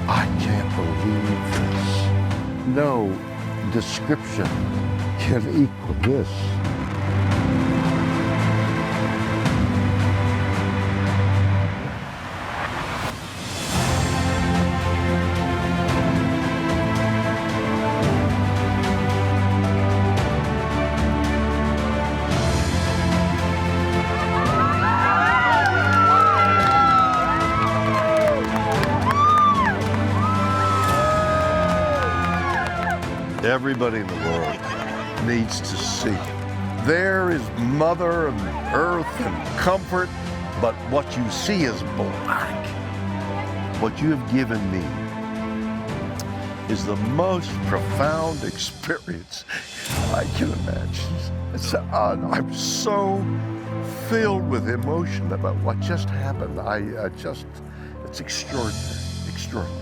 Speaker 18: I can't believe this. No description can equal this. Everybody in the world needs to see. There is Mother and Earth and comfort, but what you see is black. What you have given me is the most profound experience I can imagine. I'm so filled with emotion about what just happened. It's extraordinary, extraordinary.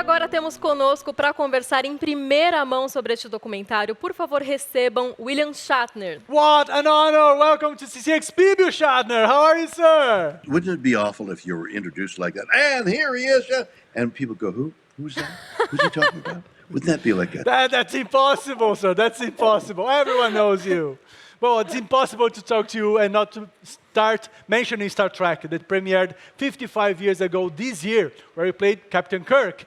Speaker 2: agora temos conosco para conversar em primeira mão sobre este documentário. Por favor, recebam William Shatner.
Speaker 1: What an honor! Welcome to CCXP, Bill Shatner. How are you, sir?
Speaker 18: Wouldn't it be awful if you were introduced like that? And here he is, and people go, "Who? Who's that? Who's he talking about?" Wouldn't that be like that?
Speaker 1: That's impossible, sir. That's impossible. Everyone knows you. Well, it's impossible to talk to you and not to start mentioning Star Trek that premiered 55 years ago this year, where you played Captain Kirk.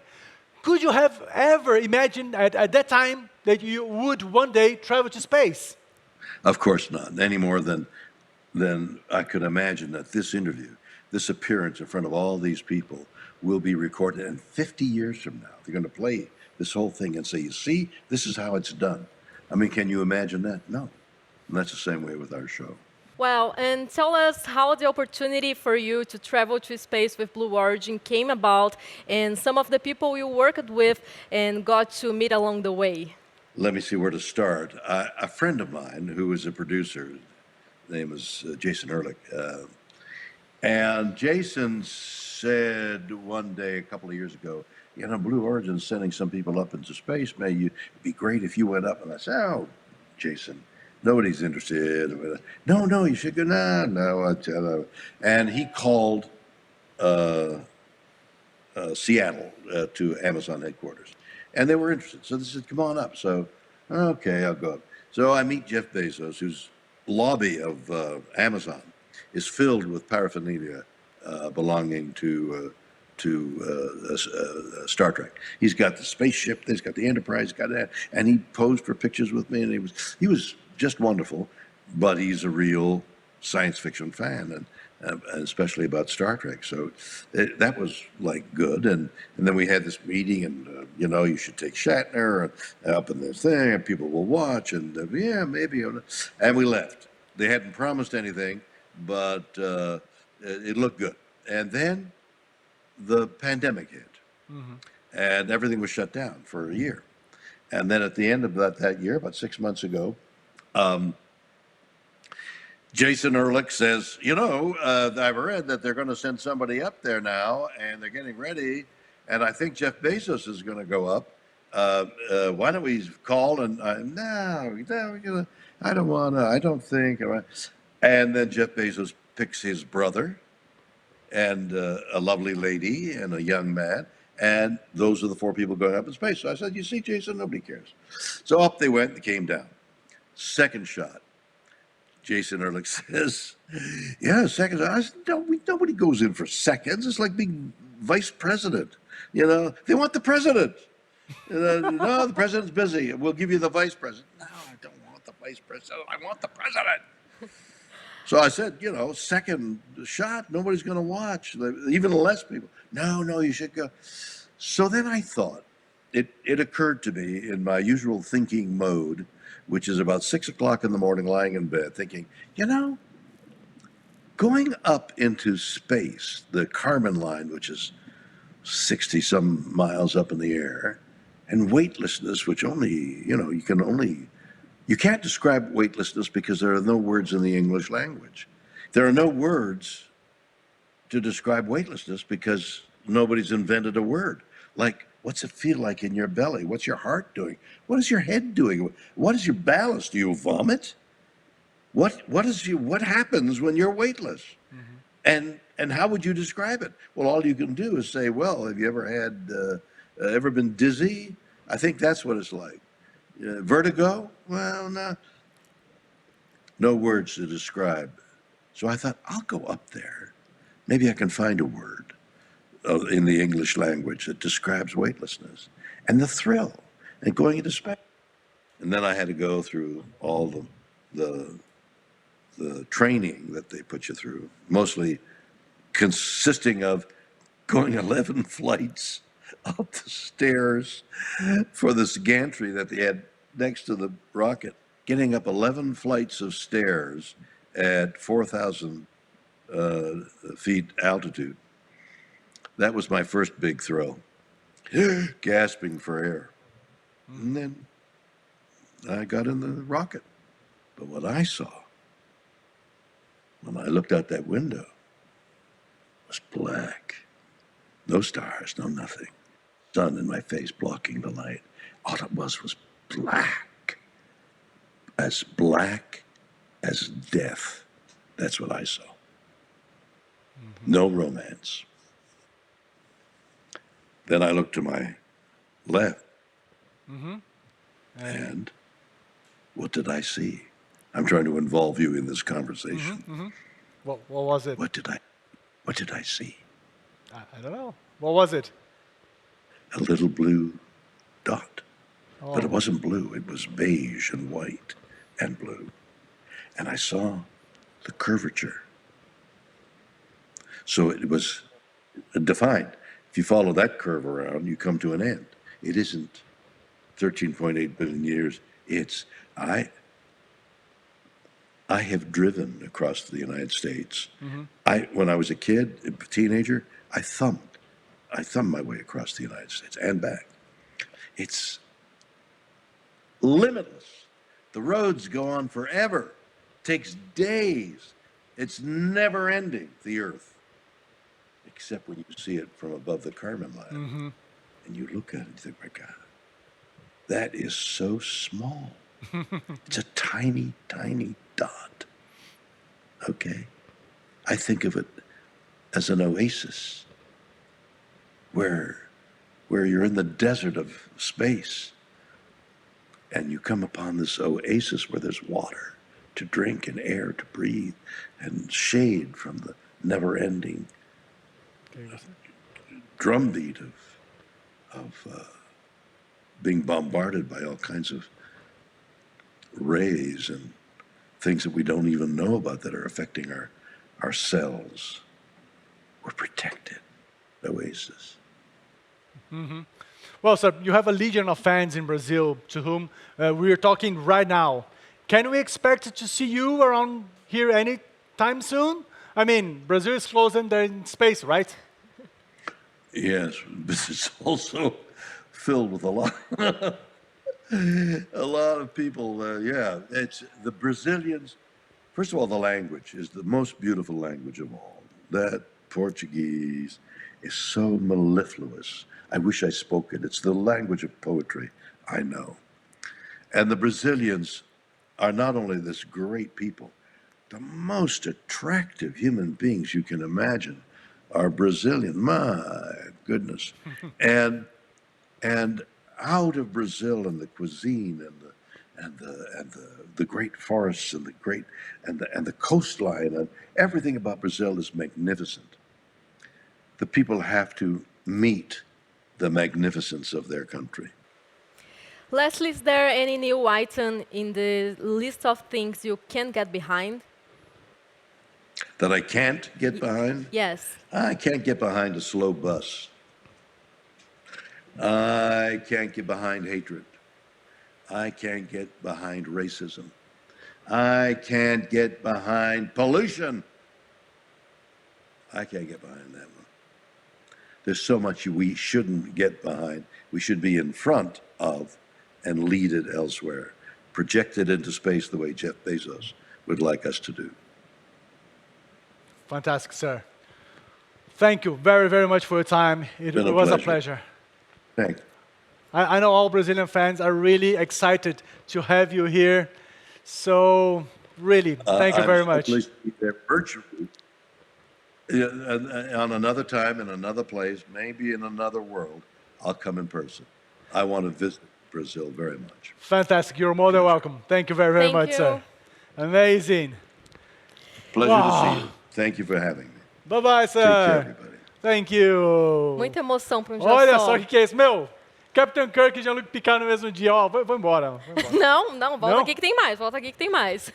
Speaker 1: Could you have ever imagined at that time that you would one day travel to space?
Speaker 18: Of course not, any more than I could imagine that this interview, this appearance in front of all these people will be recorded, and 50 years from now, they're going to play this whole thing and say, you see, this is how it's done. I mean, can you imagine that? No. And that's the same way with our show.
Speaker 2: Well, and tell us how the opportunity for you to travel to space with Blue Origin came about and some of the people you worked with and got to meet along the way.
Speaker 18: Let me see where to start. A friend of mine who was a producer, his name was Jason Ehrlich, and Jason said one day a couple of years ago, you know, Blue Origin's sending some people up into space. It'd be great if you went up. And I said, oh, Jason, nobody's interested. No, you should go. No. And he called Seattle to Amazon headquarters. And they were interested. So they said, come on up. So, okay, I'll go up. So I meet Jeff Bezos, whose lobby of Amazon is filled with paraphernalia belonging to Star Trek. He's got the spaceship, he's got the Enterprise, got that, and he posed for pictures with me, and he was just wonderful. But he's a real science fiction fan, and especially about Star Trek. So that was like good. And then we had this meeting, and you know, you should take Shatner up in this thing, and people will watch, and yeah, maybe. And we left. They hadn't promised anything, but it looked good. And then the pandemic hit, and everything was shut down for a year. And then at the end of that year, about 6 months ago, Jason Ehrlich says, you know, I've read that they're going to send somebody up there now, and they're getting ready, and I think Jeff Bezos is going to go up. Why don't we call? And no, I don't want to. I don't think. And then Jeff Bezos picks his brother and a lovely lady and a young man, and those are the four people going up in space. So I said, you see, Jason, nobody cares. So up they went and came down. Second shot. Jason Ehrlich says, yeah, second shot. I said, nobody goes in for seconds. It's like being vice president. You know, they want the president. No, the president's busy. We'll give you the vice president. No, I don't want the vice president. I want the president. So I said, you know, second shot, nobody's going to watch, even less people. No, you should go. So then I thought, it occurred to me in my usual thinking mode, which is about 6 o'clock in the morning, lying in bed, thinking, you know, going up into space, the Kármán line, which is 60-some miles up in the air, and weightlessness, which only, you know, you can't describe weightlessness because there are no words in the English language. There are no words to describe weightlessness because nobody's invented a word. Like, what's it feel like in your belly? What's your heart doing? What is your head doing? What is your ballast? Do you vomit? What happens when you're weightless? And how would you describe it? Well, all you can do is say, well, have you ever been dizzy? I think that's what it's like. Vertigo? Well, no words to describe. So I thought, I'll go up there. Maybe I can find a word in the English language that describes weightlessness and the thrill and going into space. And then I had to go through all the training that they put you through, mostly consisting of going 11 flights up the stairs for this gantry that they had next to the rocket, getting up 11 flights of stairs at 4,000 feet altitude. That was my first big thrill, gasping for air. And then I got in the rocket. But what I saw when I looked out that window was black. No stars, no nothing. sun in my face blocking the light. All it was black as death. That's what I saw. No romance. Then I looked to my left, and what did I see? I'm trying to involve you in this conversation.
Speaker 1: What was it?
Speaker 18: What did I see?
Speaker 1: I don't know. What was it?
Speaker 18: A little blue dot.
Speaker 1: Oh.
Speaker 18: But it wasn't blue. It was beige and white and blue. And I saw the curvature. So it was defined. If you follow that curve around, you come to an end. It isn't 13.8 billion years. It's, I have driven across the United States. When I was a kid, a teenager, I thumbed my way across the United States and back. It's limitless. The roads go on forever. Takes days. It's never ending, the Earth. Except when you see it from above the Kármán line. And you look at it and think, my God, that is so small. It's a tiny, tiny dot. Okay? I think of it as an oasis where you're in the desert of space and you come upon this oasis where there's water to drink and air to breathe and shade from the never-ending drumbeat of being bombarded by all kinds of rays and things that we don't even know about that are affecting our cells. We're protected. Oasis.
Speaker 1: Well, sir, you have a legion of fans in Brazil to whom we are talking right now. Can we expect to see you around here anytime soon? I mean, Brazil is closing there in space, right?
Speaker 18: Yes, but it's also filled with a lot of people. Yeah, it's the Brazilians. First of all, the language is the most beautiful language of all. That Portuguese is so mellifluous. I wish I spoke it. It's the language of poetry, I know. And the Brazilians are not only this great people, the most attractive human beings you can imagine are Brazilian. My goodness. and out of Brazil and the cuisine and the great forests and the coastline and everything about Brazil is magnificent. The people have to meet the magnificence of their country.
Speaker 2: Leslie, is there any new item in the list of things you can get behind?
Speaker 18: That I can't get behind?
Speaker 2: Yes.
Speaker 18: I can't get behind a slow bus. I can't get behind hatred. I can't get behind racism. I can't get behind pollution. I can't get behind that one. There's so much we shouldn't get behind. We should be in front of and lead it elsewhere. Project it into space the way Jeff Bezos would like us to do.
Speaker 1: Fantastic, sir. Thank you very, very much for your time. It was a pleasure.
Speaker 18: Thanks.
Speaker 1: I know all Brazilian fans are really excited to have you here. So, really, thank you very much.
Speaker 18: I'm there virtually. On another time, in another place, maybe in another world, I'll come in person. I want to visit Brazil very much.
Speaker 1: Fantastic. You're more than welcome. Thank you very, very much, sir. Amazing.
Speaker 18: Pleasure to see you. Thank you for having me.
Speaker 1: Bye-bye, sir.
Speaker 18: Take care, everybody.
Speaker 1: Thank you.
Speaker 2: Muita emoção para um dia
Speaker 1: Olha
Speaker 2: só.
Speaker 1: só o que é isso. Meu, Capitão Kirk e Jean-Luc Picard no mesmo dia. Ó, vou embora.
Speaker 2: Não, volta aqui que tem mais. Volta aqui que tem mais.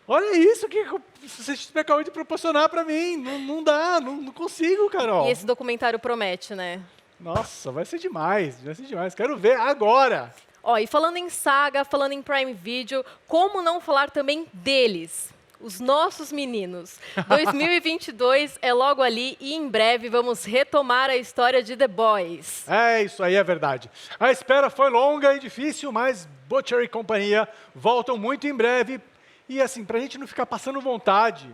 Speaker 1: Olha isso que o CCXP acabou de proporcionar para mim. Não dá, não consigo, Carol.
Speaker 2: E esse documentário promete, né?
Speaker 1: Nossa, vai ser demais. Vai ser demais. Quero ver agora.
Speaker 2: Ó, e falando em saga, falando em Prime Video, como não falar também deles? Os nossos meninos. 2022 é logo ali e em breve vamos retomar a história de The Boys.
Speaker 1: É, isso aí é verdade. A espera foi longa e difícil, mas Butcher e companhia voltam muito em breve. E assim, pra gente não ficar passando vontade,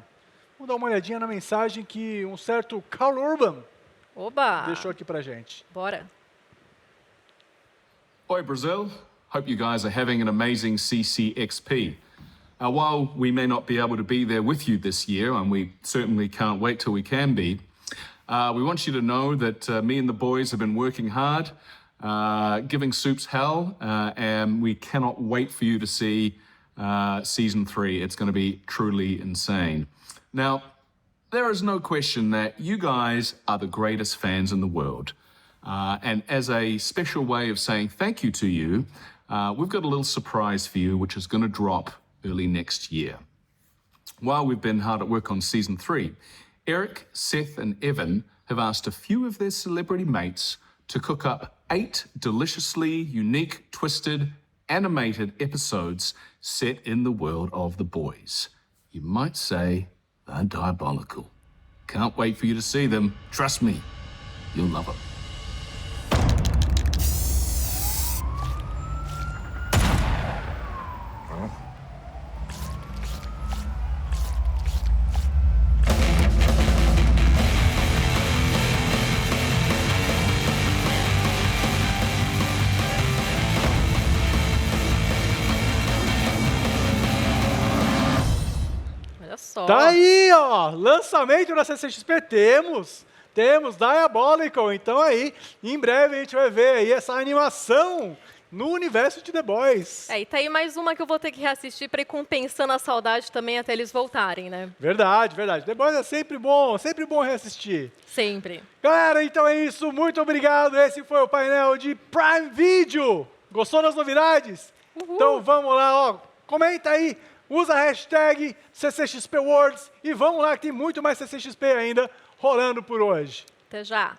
Speaker 1: vamos dar uma olhadinha na mensagem que um certo Karl Urban deixou aqui pra gente.
Speaker 2: Bora.
Speaker 19: Oi, Brazil. Hope you guys are having an amazing CCXP. While we may not be able to be there with you this year, and we certainly can't wait till we can be, we want you to know that me and the boys have been working hard, giving soups hell, and we cannot wait for you to see season 3. It's going to be truly insane. Now, there is no question that you guys are the greatest fans in the world. And as a special way of saying thank you to you, we've got a little surprise for you, which is going to drop early next year. While we've been hard at work on season 3, Eric, Seth, and Evan have asked a few of their celebrity mates to cook up 8 deliciously unique, twisted, animated episodes set in the world of the boys. You might say they're diabolical. Can't wait for you to see them. Trust me, you'll love them.
Speaker 1: Tá aí, ó, lançamento da CCXP, temos Diabolical, então aí, em breve a gente vai ver aí essa animação no universo de The Boys.
Speaker 2: E tá aí mais uma que eu vou ter que reassistir para ir compensando a saudade também até eles voltarem, né?
Speaker 1: Verdade, verdade. The Boys é sempre bom reassistir.
Speaker 2: Sempre.
Speaker 1: Galera, então é isso, muito obrigado, esse foi o painel de Prime Video. Gostou das novidades?
Speaker 2: Uhul.
Speaker 1: Então vamos lá, ó, comenta aí. Usa a hashtag CCXP Worlds e vamos lá que tem muito mais CCXP ainda rolando por hoje.
Speaker 2: Até já.